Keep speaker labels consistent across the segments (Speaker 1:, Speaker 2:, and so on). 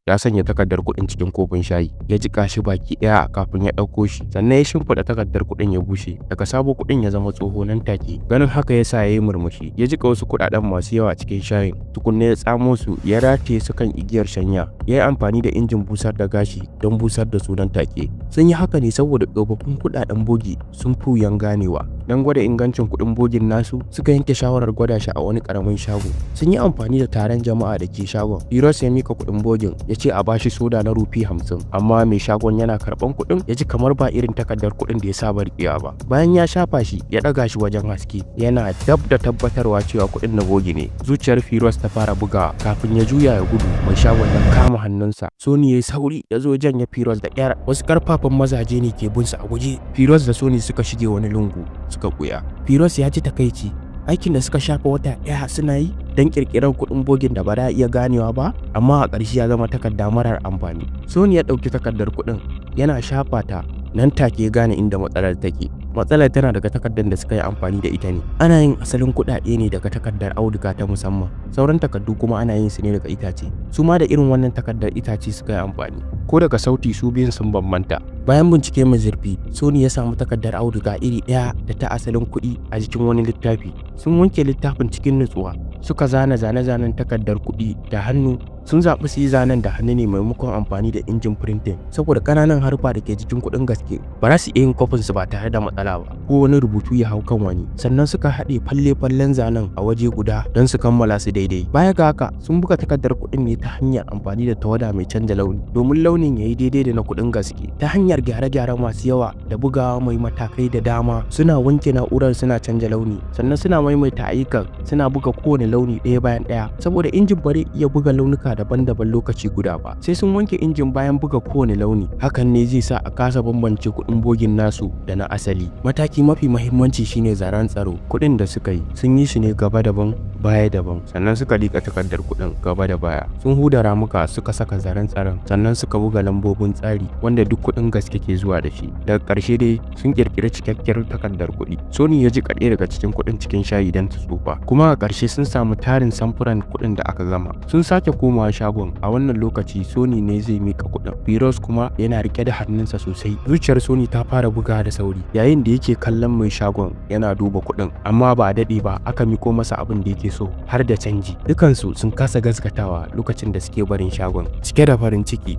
Speaker 1: ya sanya takardar kuɗin cikin kofin shayi, ya jiƙa shi baki ɗaya kafin ya ɗauko shi, sannan ya shimfiɗa takardar kuɗin ya bushe. Daga sabo kuɗin ya zama tsoho nan take. Ganin haka ya sa ya yi murmushi, ya jiƙa wasu kuɗaɗen masu yawa cikin shayin, tukunna ya tsamo su, ya rataye su kan igiyar shanya. Ya yi amfani da injin busar da gashi don busar da su nan take. Sun yi haka ne saboda tsofaffin kuɗaɗen bogi sun fi wuyan ganewa. Don gwada ingancin kuɗin bogin nasu, suka yanke shawarar gwada shi a wani ƙaramin shago. Sun yi amfani da taron jama'a da ke shagon. Firos ya mika kuɗin bogin, ya ce a bashi soda na rufi 50, amma mai shagon yana karɓan kuɗin ya ji kamar ba irin takardar kuɗin da ya saba riƙewa ba. Bayan ya shafa shi, ya ɗaga shi wajen haske, yana dab da tabbatarwa cewa kuɗin na bogi ne. Zuciyar Firos ta fara bugawa, kafin ya juya ya gudu, mai shagon ya kama hannunsa. Sony ya yi sauri ya zo janye Firos da ƙyar. Wasu ƙarfafan mazaje ne ke bin su a guje. Firos da Sony suka shige wani lungu suka ɓuya. Firos ya ji takaici. Aikin da suka shafa wata ɗaya suna yi don ƙirƙirar kuɗin bogin da ba za a iya ganewa ba, amma a ƙarshe ya zama takarda marar amfani. Sony ya ɗauki takardar kuɗin, yana shafa ta, nan take ya gane inda matsalar take. Matsalar tana daga takardar da suka yi amfani da ita ne. Ana yin asalin kuɗaɗe ne daga takardar auduga ta musamman, sauran takardu kuma ana yin su ne daga itace. Su ma da irin wannan takardar itace suka yi amfani. Ko daga sauti su biyun sun bambanta. Bayan bincike mai zurfi, Sony ya samu takardar auduga iri ɗaya da ta asalin kuɗi a jikin wani littafi. Sun wanke littafin cikin nutsuwa, suka zana zane-zanen takardar kuɗi da hannu. Sun zaɓi su yi zanen da hannu ne maimakon amfani da injin printing, saboda ƙananan harfa da ke jikin kuɗin gaske ba za su iya yin kwafin su ba tare da matsala ba, ko wani rubutu ya hau kan wani. Sannan suka haɗe falle-fallen zanen a waje guda don su kammala su daidai. Baya ga haka, sun buga takardar kuɗin ne ta hanyar amfani da tawada mai canja launi, domin launin ya yi daidai da na kuɗin gaske. Ta hanyar gyare-gyare masu yawa da bugawa mai matakai da dama, suna wanke na'urar suna canja launi, sannan suna maimaita ayyukan, suna buga kowane launi ɗaya bayan ɗaya, saboda injin bare iya buga launuka daban-daban lokaci guda ba. Sai sun wanke injin bayan buga kowane launi. Hakan ne zai sa a kasa bambance kuɗin bogin nasu da na asali. Mataki mafi mahimmanci shine zaren tsaro. Kuɗin da suka yi sun yi shi ne gaba daban baya daban, sannan suka liƙa takardar kuɗin gaba da baya. Sun huda ramuka suka saka zaren tsaron, sannan suka buga lambobin tsari wanda duk kuɗin gaske ke zuwa da shi. Daga ƙarshe dai sun ƙirƙiri cikakkiyar takardar kuɗi. Sony ya ji kaɗai daga cikin kuɗin cikin shayi don ta tsufa, kuma a ƙarshe sun samu tarin samfuran kuɗin da aka gama. Sun sake komawa shagon. A wannan lokaci Sony ne zai mika kuɗin. Firos kuma yana rike da hannunsa sosai. Zuciyar Sony ta fara bugawa da sauri, yayin da yake kallon mai shagon yana duba kuɗin, amma ba a daɗe ba aka miko masa abin da yake so, har da canji. Dukansu sun kasa gaskatawa lokacin da suke barin shagon cike da farin ciki.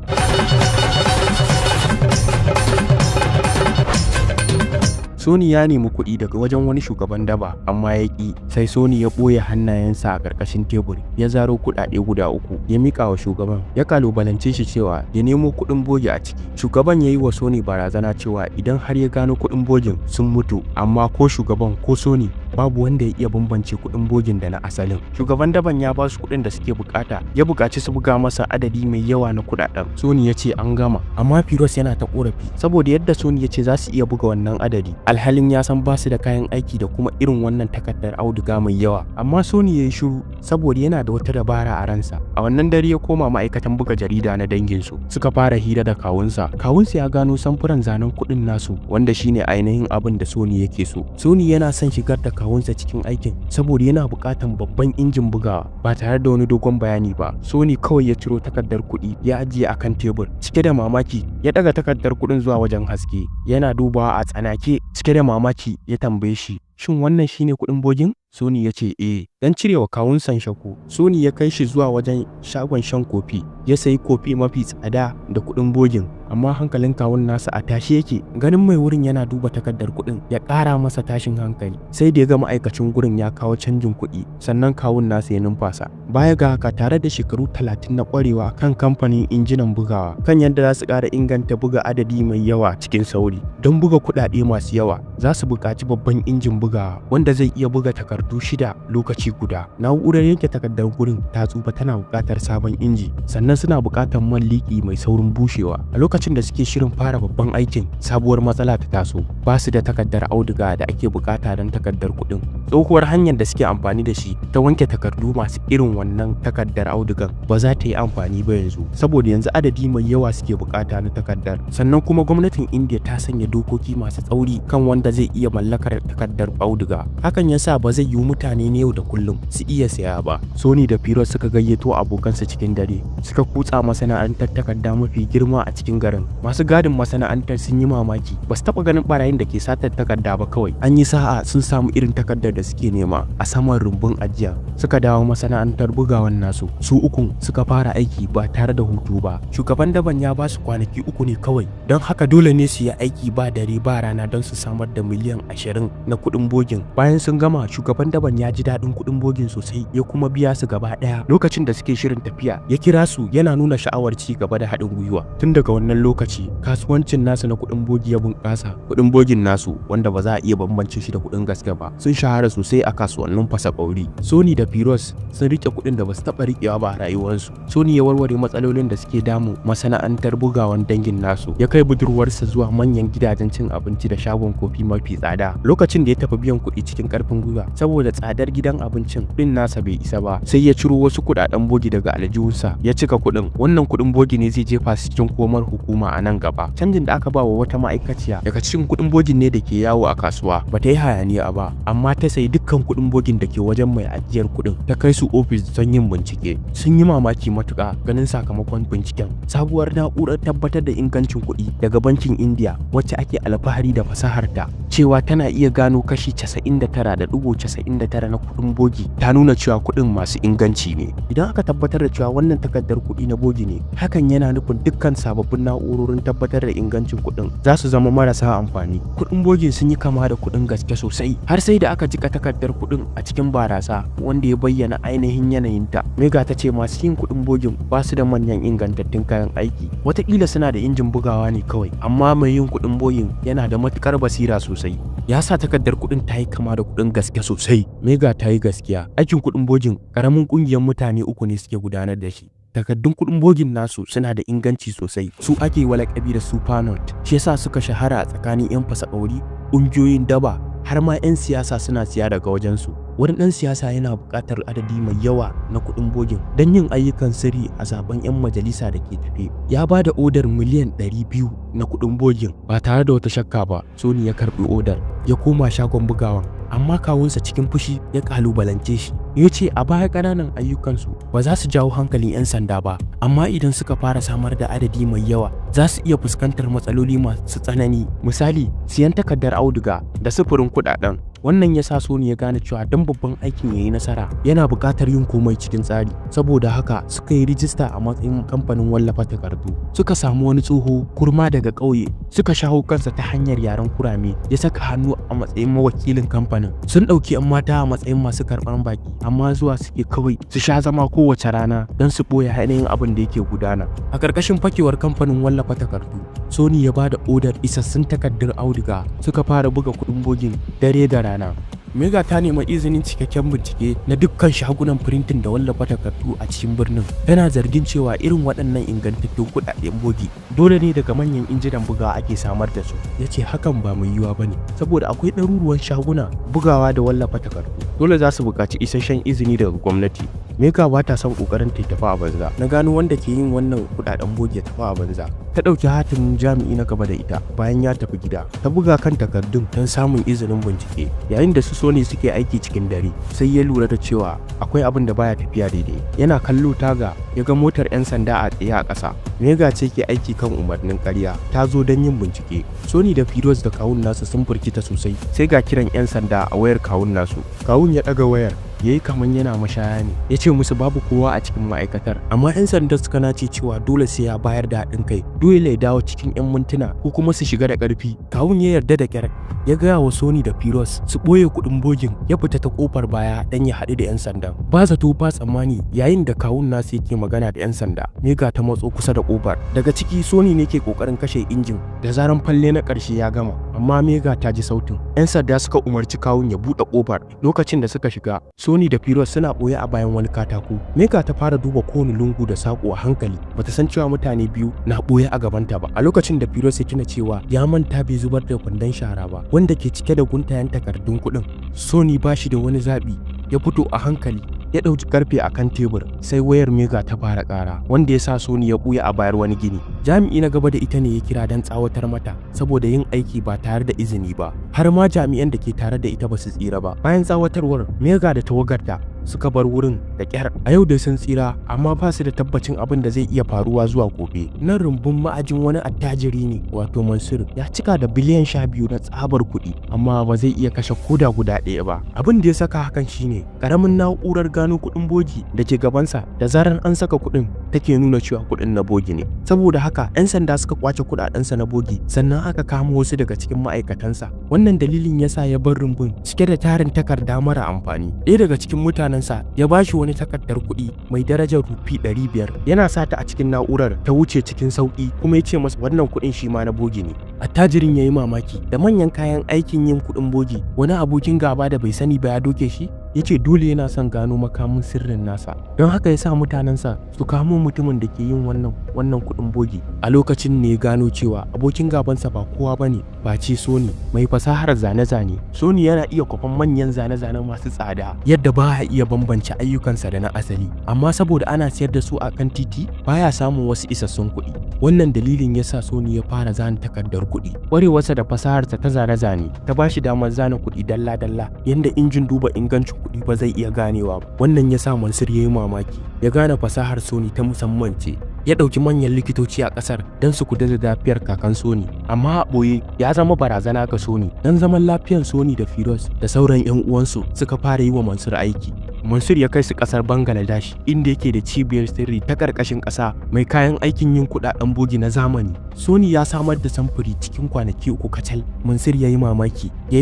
Speaker 1: Sony ya nemi kuɗi daga wajen wani shugaban daba, amma ya ƙi. Sai Sony ya ɓoye hannayensa a ƙarƙashin tebur, ya zaro kuɗaɗe guda 3, ya miƙa wa shugaban. Ya kalubalance shi cewa ya nemo kuɗin bogi a ciki. Shugaban ya yi wa Sony barazana cewa idan har ya gano kuɗin bogin sun mutu, amma ko shugaban ko Sony babu wanda ya iya bambance kuɗin bogin da na asalin. Shugaban daban ya ba su kuɗin da suke bukata, ya buƙaci su buga masa adadi mai yawa na kuɗaɗen. Sony ya ce an gama, amma Firos yana ta ƙorafi saboda yadda Sony ya ce za su iya buga wannan adadi, alhalin ya san ba su da kayan aiki da kuma irin wannan takardar auduga mai yawa. Amma Sony ya yi shiru saboda yana da wata dabara a ransa. A wannan dare ya koma ma'aikatan buga jarida na danginsu, suka fara hira da kawunsa. Kawunsa ya gano samfuran zanen kuɗin nasu, wanda shine ainihin abin da Sony yake so. Sony yana son shigar da kawunsa cikin aikin saboda yana buƙatan babban injin bugawa. Ba tare da wani dogon bayani ba, Sony kawai ya ciro takardar kuɗi ya ajiye a kan tebur. Cike da mamaki ya ɗaga takardar kuɗin zuwa wajen haske, yana dubawa a tsanake. Cike da mamaki ya tambaye shi, shin wannan shine kuɗin bogin? Sony ya ce eh. Dan cirewa kawunsan shakku, Sony ya kai shi zuwa wajen shagon shan kofi, ya sayi kofi mafi tsada da kuɗin bogin, amma hankalin kawun nasa a tashi yake. Ganin mai wurin yana duba takardar kuɗin ya ƙara masa tashin hankali. Sai da ya ga ma'aikacin gurin ya kawo canjin kuɗi, sannan kawun nasa ya numfasa. Baya ga haka, tare da shekaru 30 na ƙwarewa kan kamfanin injinan bugawa, kan yadda za su ƙara inganta buga adadi mai yawa cikin sauri. Don buga kuɗaɗe masu yawa, za su buƙaci babban injin bugawa wanda zai iya buga takardu 6 lokaci guda. Na'urar yanke takardar gurin ta tsufa, tana buƙatar sabon inji, sannan suna buƙatar man liƙi mai saurin bushewa. A lokacin da suke shirin fara babban aikin, sabuwar matsala ta taso. Ba su da takardar auduga da ake buƙata don takardar kuɗin. Tsohuwar hanyar da suke amfani da shi ta wanke takardu masu irin wannan takardar audugan ba za ta yi amfani ba yanzu, saboda yanzu adadi mai yawa suke buƙata na takardar. Sannan kuma gwamnatin India ta sanya dokoki masu tsauri kan wanda zai iya mallakar takardar auduga. Hakan yasa ba zai yiwu mutane ne yau da kullum su iya saya ba. Sony da Firoz suka gayyato abokansa cikin dare, suka kutsa masana'antar takarda mafi girma a cikin garin. Masu gadin masana'antar sun yi mamaki, ba su taɓa ganin barayin da ke satar takarda ba kawai. An yi sa'a sun samu irin takardar da suke nema a saman rumbun ajiya. Suka dawo masana'antar bugawan nasu. Su ukun suka fara aiki ba tare da hutu ba. Shugaban daban ya ba su kwanaki 3 ne kawai, don haka dole ne su yi aiki ba dare ba rana don su samar da miliyan 20 na kuɗin bogin. Bayan sun gama, shugaban daban ya ji daɗin kuɗin bogin sosai, ya kuma biya su gaba ɗaya. Lokacin da suke shirin tafiya, ya kira su yana nuna sha'awar ci gaba da haɗin gwiwa. Tun daga wannan lokaci, kasuwancin nasu na kuɗin bogi ya bunƙasa. Kuɗin bogin nasu, wanda ba za a iya bambance shi da kuɗin gaske ba, sun shahara sosai a kasuwannin fasa ƙauri. Sony da Firoz sun riƙe kuɗin da ba su taɓa riƙewa ba a rayuwarsu. Sony ya warware matsalolin da suke damu masana'antar bugawan dangin nasu, ya kai budurwarsa zuwa manyan gidajen cin abinci da shagon kofi mafi tsada. Lokacin da ya tafi biyan kuɗi cikin ƙarfin gwiwa, saboda tsadar gidan abincin kuɗin nasa bai isa ba, sai ya ciro wasu kuɗaɗen bogi daga aljihunsa ya cika kuɗin. Wannan kuɗin bogi ne zai jefa su cikin komar hukuma a nan gaba. Canjin da aka ba wa wata ma'aikaciya daga cikin kuɗin bogin ne da ke yawo a kasuwa, ba ta yi hayaniya ba, amma ta sayi dukkan kuɗin bogin da ke wajen mai ajiyar kuɗin, ta kai su ofis don yin bincike. Sun yi mamaki matuƙa ganin sakamakon binciken. Sabuwar na'urar tabbatar da ingancin kuɗi daga bankin India, wacce ake alfahari da fasaharta cewa tana iya gano kashi 99.99 na kuɗin bogi, ta nuna cewa kuɗin masu inganci ne. Idan aka tabbatar da cewa wannan takardar kuɗi na bogi ne, hakan yana nufin dukkan sababbin na'urorin tabbatar da ingancin kuɗin za su zama marasa amfani. Kuɗin bogin sun yi kama da kuɗin gaske sosai, har sai da aka jika takardar kuɗin a cikin barasa wanda ya bayyana ainihin yanayinta. Mega ta ce masu yin kuɗin bogin ba su da manyan ingantattun kayan aiki, wataƙila suna da injin bugawa ne kawai, amma mai yin kuɗin bogin yana da matukar basira sosai. Ya sa takardar kuɗin ta yi kama da kuɗin gaske sosai. Mega ta yi gaskiya, aikin kuɗin bogin ƙaramin ƙungiyar mutane 3 ne suke gudanar da shi. Takardun kuɗin bogin nasu suna da inganci sosai, su ake walakabi da Supernot, shi yasa suka shahara a tsakanin 'yan fasa ƙauri, ƙungiyoyin daba, har ma 'yan siyasa suna siya daga wajensu. Wani ɗan siyasa yana buƙatar adadi mai yawa na kuɗin bogin don yin ayyukan sirri a zaben 'yan majalisa da ke tafe. Ya ba da odar miliyan 200 na kuɗin bogin ba tare da wata shakka ba. Sony ya karɓi odar, ya koma shagon bugawan, amma kawunsa cikin fushi ya kalubalance shi. Ya ce a baya ƙananan ayyukansu ba za su jawo hankalin 'yan sanda ba, amma idan suka fara samar da adadi mai yawa za su iya fuskantar matsaloli masu tsanani. Misali, siyan takardar auduga da sufurin kuɗaɗen. Wannan ya sa Sony ya gane cewa don babban aikin ya yi nasara yana buƙatar yin komai cikin tsari. Saboda haka suka yi rijista a matsayin kamfanin wallafa takardu. Suka samu wani tsoho kurma daga ƙauye, suka shawo kansa ta hanyar yaren kurame, ya saka hannu a matsayin mawakilin kamfanin. Sun ɗauki 'yan mata a matsayin masu karɓar baki, amma zuwa suke kawai su sha zama kowace rana don su ɓoye ainihin abin da yake gudana. A ƙarƙashin fakewar kamfanin wallafa takardu, Sony ya ba da odar isassun takardar auduga. Suka fara buga kuɗin bogin dare da rana. Mega ta nema izinin cikakken bincike na dukkan shagunan firintin da wallafa takardu a cikin birnin. Tana zargin cewa irin waɗannan ingantattun kuɗaɗen bogi dole ne daga manyan injinan bugawa ake samar da su. Ya ce hakan ba mai yiwuwa ba ne, saboda akwai ɗaruruwan shaguna bugawa da wallafa takardu. Dole za su buƙaci isasshen izini daga gwamnati. Mega ba ta son ƙoƙarin ta tafi a banza na gano wanda ke yin wannan kuɗaɗen bogi ya tafi a banza. Ta ɗauki hatimin jami'i na gaba da ita bayan ya tafi gida. Ta buga kan takardun don samun izinin bincike. Yayin da su Sony suke aiki cikin dare, sai ya lura da cewa akwai abin da baya tafiya daidai. Yana kallo taga ya ga motar 'yan sanda a tsaye a ƙasa. Mega ce ke aiki kan umarnin ƙarya, ta zo don yin bincike. Sony da Firoz da kawun nasu sun firgita sosai, sai ga kiran 'yan sanda a wayar kawun nasu. Kawun ya ɗaga wayar, yayi kaman yana mashaya ne, ya ce musu babu kowa a cikin ma'aikatar, amma 'yan sanda suka nace cewa dole sai ya bayar da haɗin kai, dole ya dawo cikin 'yan mintuna ko kuma su shiga da ƙarfi. Kawun ya yarda da kyar, ya gaya wa Sony da Firoz su ɓoye kuɗin bogin, ya fita ta ƙofar baya dan ya haɗu da 'yan sanda. Ba zato ba tsammani, yayin da kawun nasu yake magana da 'yan sanda, Mega ta matso kusa da ƙofar. Daga ciki Sony ne ke ƙoƙarin kashe injin da zaran falle na ƙarshe ya gama, amma Mega ta ji sautin. 'Yan sanda suka umarci kawun ya buɗe ƙofar. Lokacin da suka shiga, Sony da Firoz suna ɓoye a bayan wani katako. Mega ta fara duba kowane lungu da saƙo a hankali, bata san cewa mutane biyu na ɓoye a gabanta ba. A lokacin da Firoz ya tuna cewa ya manta bai zubar da kwandon shara ba wanda ke cike da guntayen takardun kuɗin, Sony ba shi da wani zaɓi, ya fito a hankali ya ɗauki karfe a kan tebur sai wayar Mega ta fara ƙara wanda ya sa Sony ya ɓuya a bayar wani gini. Jami'i na gaba da ita ne ya kira don tsawatar mata saboda yin aiki ba tare da izini ba, har ma jami'an da ke tare da ita ba su tsira ba. Bayan tsawatarwar, Mega da tawagarta suka bar wurin da kyar. A yau dai sun tsira, amma ba su da tabbacin abin da zai iya faruwa zuwa gobe. Nan rumbun ma'ajin wani attajiri ne wato Mansur, ya cika da biliyan 12 na tsabar kuɗi, amma ba zai iya kashe koda guda ɗaya ba. Abin da ya saka hakan shine ƙaramin na'urar gano kuɗin bogi da ke gabansa, da zarar an saka kuɗin take nuna cewa kuɗin na bogi ne. Saboda haka 'yan sanda suka kwace kuɗaɗensa na bogi, sannan aka kamo wasu daga cikin ma'aikatansa. Wannan dalilin yasa ya bar rumbun cike da tarin takarda mara amfani. Ɗaya daga cikin mutanensa ya bashi wani takardar kuɗi mai darajar rufi 500, yana sata a cikin na'urar ta wuce cikin sauƙi, kuma ya ce masa wannan kuɗin shi ma na bogi ne. Attajirin ya yi mamaki da manyan kayan aikin yin kuɗin bogi, wani abokin gaba da bai sani ba ya doke shi. Ya ce dole yana son gano makamin sirrin nasa, don haka ya sa mutanensa su kamo mutumin da ke yin wannan kuɗin bogi. A lokacin ne ya gano cewa abokin gabansa ba kowa bane face Sony, mai fasahar zane-zane. Sony yana iya kwafan manyan zane-zane masu tsada yadda ba a iya bambance ayyukansa da na asali, amma saboda ana sayar da su a kan titi baya samun wasu isassun kuɗi. Wannan dalilin ya sa Sony ya fara zana takardar kuɗi. Ƙwarewarsa da fasaharsa ta zane-zane ta ba shi damar zana kuɗi dalla-dalla yadda injin duba ingancin kuɗi ba zai iya ganewa ba. Wannan ya sa Mansur ya yi mamaki, ya gane fasahar Sony ta musamman ce. Ya ɗauki manyan likitoci a ƙasar don su kula da lafiyar kakan Sony, amma a ɓoye ya zama barazana ga Sony. Don zaman lafiyar Sony da Firoz da sauran 'yan uwansu suka fara yi wa Mansur aiki. Mansur ya kai su ƙasar Bangladesh, inda yake da cibiyar sirri ta ƙarƙashin ƙasa mai kayan aikin yin kuɗaɗen bogi na zamani. Sony ya samar da samfuri cikin kwanaki 3 kacal. Mansur ya yi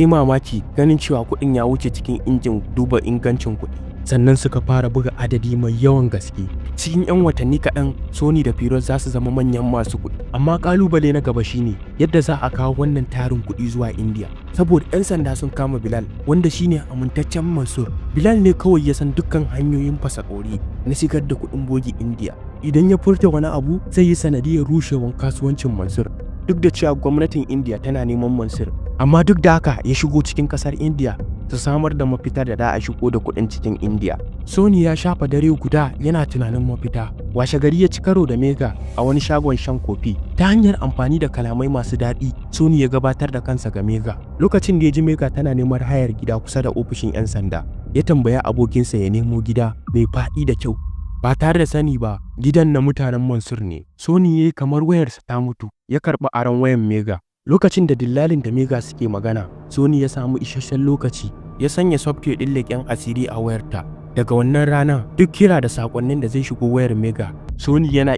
Speaker 1: mamaki ganin cewa kuɗin ya wuce cikin injin duba ingancin kuɗi. Sannan suka fara buga adadi mai yawan gaske. Cikin 'yan watanni kaɗan, Sony da Firoz za su zama manyan masu kuɗi. Amma ƙalubale na gaba shine yadda za a kawo wannan tarin kuɗi zuwa India. Saboda 'yan sanda sun kama Bilal, wanda shine amintaccen Mansur. Bilal ne kawai ya san dukkan hanyoyin fasakori na shigar da kuɗin bogi India. Idan ya furta wani abu, zai yi sanadiyar rushewar kasuwancin Mansur. Duk da cewa gwamnatin India tana neman Mansur, amma duk da haka ya shigo cikin ƙasar India su samar da mafita da a shigo da kuɗin cikin India. Sony ya shafa dare guda yana tunanin mafita. Washe gari ya ci karo da Mega a wani shagon shan kofi. Ta hanyar amfani da kalamai masu daɗi, Sony ya gabatar da kansa ga Mega. Lokacin da ya ji Mega tana neman hayar gida kusa da ofishin 'yan sanda, ya tambaya abokinsa ya nemo gida mai faɗi da kyau. Ba tare da sani ba, gidan na mutanen Mansur ne. Sony ya yi kamar wayarsa ta mutu, ya karɓi aron wayan Mega. Lokacin da dillalin da Mega suke magana, Sony ya samu isasshen lokaci, ya sanya software ɗin leƙen asiri a wayarta. Daga wannan rana, duk kira da sakonnin da zai shigo wayar Mega, Sony yana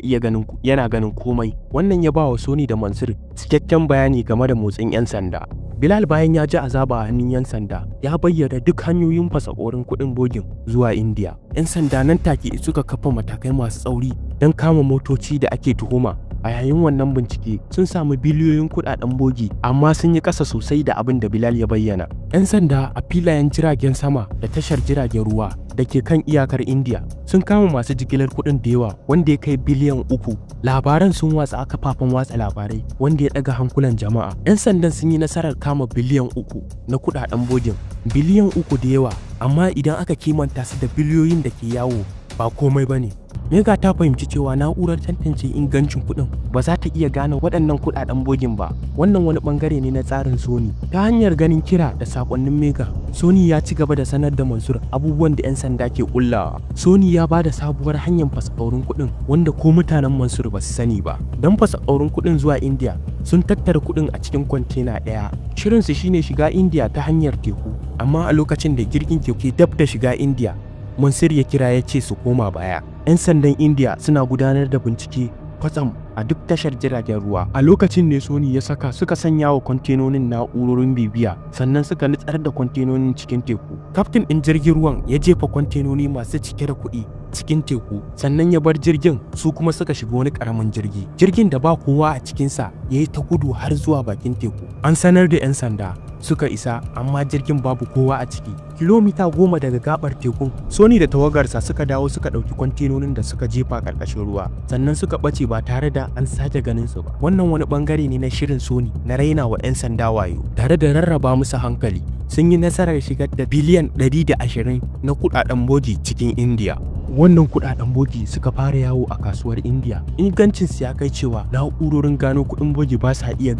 Speaker 1: ganin komai. Wannan ya ba wa Sony da Mansur cikakken bayani game da motsin 'yan sanda. Bilal bayan ya ji azaba a hannun 'yan sanda, ya bayyana duk hanyoyin fasakorin kuɗin bogin zuwa India. 'Yan sanda nan take suka kafa matakai masu tsauri don kama motoci da ake tuhuma. A yayin wannan bincike sun samu biliyoyin kuɗaɗen bogi, amma sun yi ƙasa sosai da abin da Bilal ya bayyana. 'Yan sanda a filayen jiragen sama da tashar jiragen ruwa da ke kan iyakar India sun kama masu jigilar kuɗin da yawa wanda ya kai biliyan 3. Labaran sun watsa a kafafen watsa labarai wanda ya ɗaga hankulan jama'a. 'Yan sandan sun yi nasarar kama biliyan 3 na kuɗaɗen bogin. Biliyan 3 da yawa, amma idan aka kimanta su da biliyoyin da ke yawo ba komai ba ne. Mega ta fahimci cewa na'urar tantance ingancin kuɗin ba za ta iya gane waɗannan kuɗaɗen bogin ba. Wannan wani ɓangare ne na tsarin Sony. Ta hanyar ganin kira da sakonnin Mega, Sony ya ci gaba da sanar da Mansur abubuwan da 'yan sanda ke kullawa. Sony ya ba da sabuwar hanyar fasakaurin kuɗin wanda ko mutanen Mansur ba su sani ba. Don fasakaurin kuɗin zuwa India, sun tattara kuɗin a cikin kwantena ɗaya. Shirinsu shine shiga India ta hanyar teku, amma a lokacin da jirgin ke dab da shiga India, Mansur ya kira ya ce su koma baya. 'Yan sandan India suna gudanar da bincike kwatsam a duk tashar jiragen ruwa. A lokacin ne Sony suka sanya wa kwantenonin na'urorin bibiya, sannan suka nutsar da kwantenonin cikin teku. Kaftin ɗin jirgin ruwan ya jefa kwantenoni masu cike da kuɗi cikin teku, sannan ya bar jirgin su kuma suka shiga wani karamin jirgin da ba kowa a cikinsa ya yi ta gudu har zuwa bakin teku. An sanar da 'yan sanda suka isa, amma jirgin babu kowa a ciki. Kilomita 10 daga gabar tekun, Sony da tawagarsa suka dawo suka ɗauki kwantenonin da suka jefa ƙarƙashin ruwa, sannan suka ɓace ba tare da an sake ganin su ba. Wannan wani ɓangare ne na shirin Sony na raina wa 'yan sanda wayo, tare da rarraba musu hankali. Sun yi nasarar shigar da biliyan 120 na kuɗaɗen bogi cikin India. Wannan kuɗaɗen bogi suka fara yawo a kasuwar India. Ingancinsu ya kai cewa na'urorin gano kuɗin bogi ba sa iya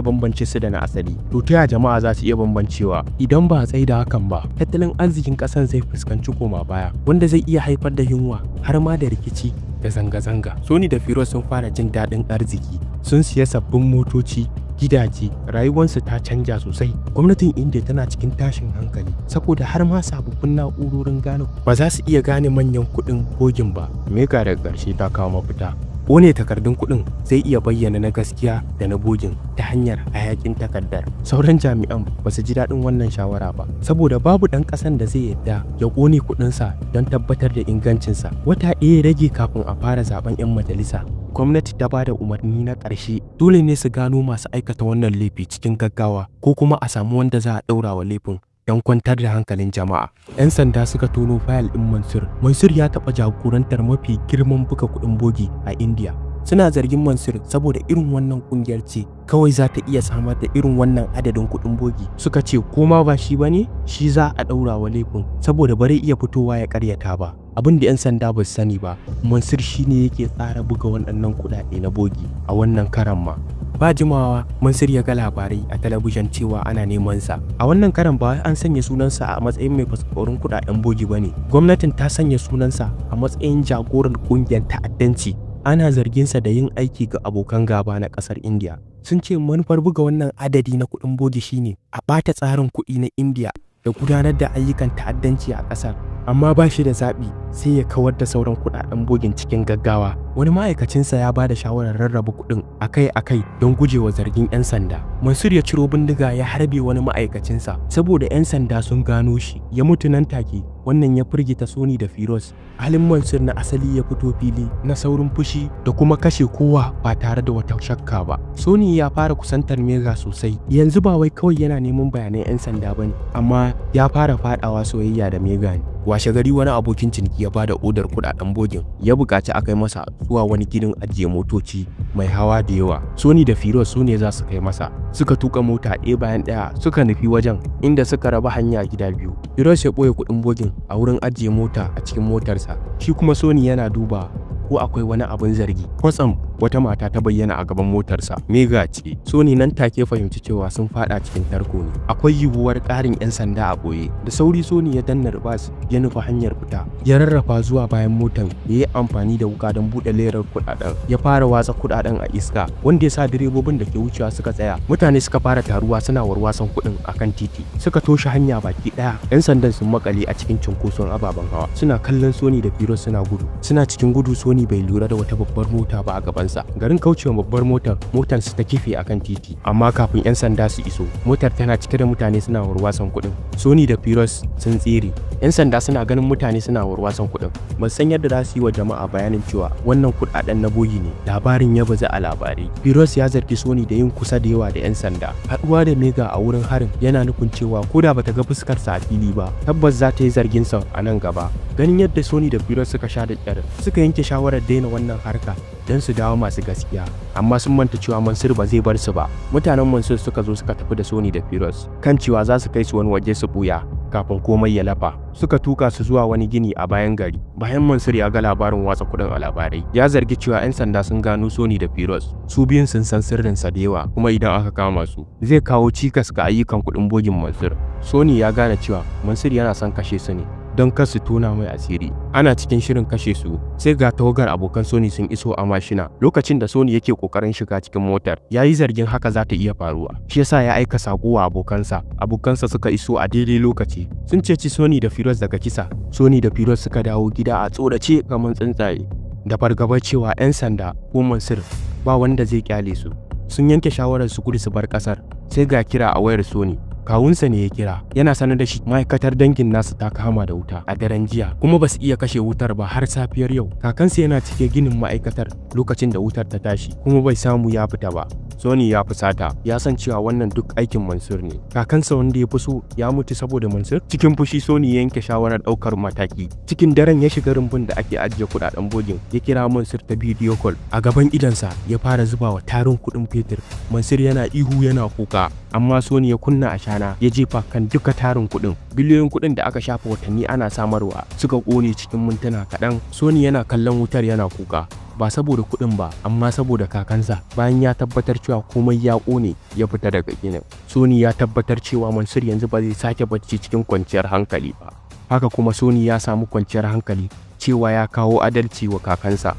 Speaker 1: bambance su da na asali. To ta jama'a za su iya bambancewa idan ba a tsaida hakan ba? Tattalin arzikin ƙasar zai fuskanci koma baya, wanda zai iya haifar da yunwa har ma da rikici da zanga-zanga. Sony da Firoz sun fara jin daɗin arziki, sun siya sabbin motoci, gidaje, rayuwarsu ta canja sosai. Gwamnatin India tana cikin tashin hankali saboda har ma sababbin na'urorin gano ba za su iya gane manyan kuɗin bogin ba. Mega daga ƙarshe ta kawo mafita. Ƙone takardun kuɗin zai iya bayyana na gaskiya da na bogin ta hanyar hayakin takardar. Sauran jami'an ba su ji daɗin wannan shawara ba, saboda babu ɗan ƙasan da zai yadda ya ƙone kuɗinsa don tabbatar da ingancinsa. Wata ɗaya rage kafin a fara zaben 'yan majalisa. Gwamnati ta ba da umarni na ƙarshe, dole ne su gano masu aikata wannan laifi cikin gaggawa, ko kuma a samu wanda za a ɗaura wa laifin don kwantar da hankalin jama'a. 'Yan sanda suka tono fayil ɗin Mansur. Mansur ya taɓa jagorantar mafi girman buga kuɗin bogi a India. Suna zargin Mansur saboda irin wannan ƙungiyar ce kawai za ta iya samar da irin wannan adadin kuɗin bogi. Suka ce ko ma ba shi ba ne, shi za a ɗaura wa laifin saboda ba zai iya fitowa ya ƙaryata ba. Abin da 'yan sanda ba su sani ba, Mansur shi ne yake tsara buga waɗannan kuɗaɗe na bogi a wannan karan ma. Ba jimawa Mansur ya ga labarai a talabijin cewa ana neman sa. A wannan karan ba an sanya sunansa a matsayin mai fasforin kuɗaɗen bogi ba ne. Gwamnatin ta sanya sunansa a matsayin jagoran ƙungiyar ta'addanci. Ana zarginsa da yin aiki ga abokan gaba na ƙasar India. Sun ce manufar buga wannan adadi na kuɗin bogi shine a ɓata tsarin kuɗi na India da gudanar da ayyukan ta'addanci a ƙasar. Amma ba shi da zaɓi sai ya kawar da sauran kuɗaɗen bogin cikin gaggawa. Wani ma'aikacinsa ya ba da shawarar rarraba kuɗin akai-akai don gujewa zargin 'yan sanda. Mansur ya ciro bindiga ya harbe wani ma'aikacinsa saboda 'yan sanda sun gano shi, ya mutu nan take. Wannan ya firgita Sony da Firoz. Halin Mansur na asali ya fito fili, na saurin fushi da kuma kashe kowa ba tare da wata shakka ba. Sony ya fara kusantar Mega sosai. Yanzu ba wai kawai yana neman bayanan 'yan sanda bane, amma ya fara fadawa soyayya da Mega ne. Washe gari wani abokin ciniki ya bada odar kuɗaɗen bogin, ya buƙaci a kai masa zuwa wani gidan ajiye motoci mai hawa da yawa. Sony da Firoz su ne za su kai masa. Suka tuka mota ɗaya bayan ɗaya suka nufi wajen, inda suka raba hanya gida biyu. Firoz ya ɓoye kuɗin bogin a wurin ajiye mota a cikin motarsa, shi kuma Sony yana duba ko akwai wani abin zargi. Kwatsam wata mata ta bayyana a gaban motarsa. Mega ce. Sony nan take fahimci cewa sun fada cikin tarko ne. Akwai yiwuwar ƙarin 'yan sanda a boye. Da sauri Sony ya danna ribas ya nufa hanyar fita. Ya rarrafa zuwa bayan motan, ya yi amfani da wuka don buɗe lerar kuɗaɗen. Ya fara watsa kuɗaɗen a iska, wanda ya sa direbobin da ke wucewa suka tsaya. Mutane suka fara taruwa suna warwasan kuɗin akan titi. Suka toshe hanya baki ɗaya. 'Yan sandan sun makale a cikin cunkoson ababen hawa. Suna kallon Sony da Firoz suna gudu. Suna cikin gudu Sony bai lura da wata babbar mota ba a gabansa. Garin kaucewa babbar motar su ta kife akan titi. Amma kafin 'yan sanda su iso, motar tana cike da mutane suna warwasan kuɗin. Sony da Firoz sun tsere. 'Yan sanda suna ganin mutane suna warwasan kuɗin. Ba san yadda za su yi wa jama'a bayanin cewa wannan kuɗaɗen na bogi ne. Labarin ya bazu a labarai. Firoz ya zargi Sony da yin kusa da yawa da 'yan sanda. Haɗuwa da Mega a wurin harin yana nufin cewa ko da bata ga fuskarsa a fili ba, tabbas za ta yi zargin sa a nan gaba. Ganin yadda Sony da Firoz suka sha da ƙyar, suka yanke shawarar daina wannan harka don su dawo masu gaskiya. Amma sun manta cewa Mansur ba zai bar su ba. Mutanen Mansur suka zo suka tafi da Sony da Firoz kan cewa za su kai su wani waje su buya kafin komai ya lafa. Suka tuka su zuwa wani gini a bayan gari. Bayan Mansur ya ga labarin watsa kuɗin a labarai, ya zargi cewa 'yan sanda sun gano Sony da Firoz. Su biyun sun san sirrinsa da yawa, kuma idan aka kama su zai kawo cikas ga ayyukan kuɗin bogin Mansur. Sony ya gane cewa Mansur yana son kashe su ne don kar su tona mai asiri. Ana cikin shirin kashe su, sai ga tawagar abokan Sony sun iso a mashina. Lokacin da Sony yake kokarin shiga cikin motar, ya yi zargin haka za ta iya faruwa. Shi yasa ya aika sako wa abokansa. Abokansa suka iso a daidai lokaci. Sun ceci Sony da Firoz daga kisa. Sony da Firoz suka dawo gida a tsorace kamar tsuntsaye, da fargabar cewa 'yan sanda ko Mansur ba wanda zai kyale su. Sun yanke shawarar su gudu su bar kasar. Sai ga kira a wayar Sony. kawunsa ne ya kira, yana sanar da shi ma'aikatar dangin nasu ta kama da wuta a daren jiya kuma ba su iya kashe wutar ba har safiyar yau. Kakansa yana cike ginin ma'aikatar lokacin da wutar ta tashi kuma bai samu ya fita ba. Sony ya fusata, ya san cewa wannan duk aikin Mansur ne. Kakansa wanda ya fi so ya mutu saboda Mansur. Cikin fushi Sony ya yanke shawarar ɗaukar mataki. Cikin daren ya shiga rumbun da ake ajiye kuɗaɗen bogin, ya kira Mansur ta bidiyo call. A gaban idansa ya fara zubawa tarin kuɗin fetur. Mansur yana ihu yana kuka, amma Sony ya kunna ashana ya jefa kan duka tarin kuɗin. Biliyoyin kuɗin da aka shafa watanni ana samarwa suka ƙone cikin mintuna kaɗan. Sony yana kallon wutar yana kuka. Ba saboda kuɗin ba, amma saboda kakansa. Bayan ya tabbatar cewa komai ya ƙone, ya fita daga ginin. Sony ya tabbatar cewa Mansur yanzu ba zai sake bacci cikin kwanciyar hankali ba. Haka kuma Sony ya samu kwanciyar hankali cewa ya kawo adalci wa kakansa.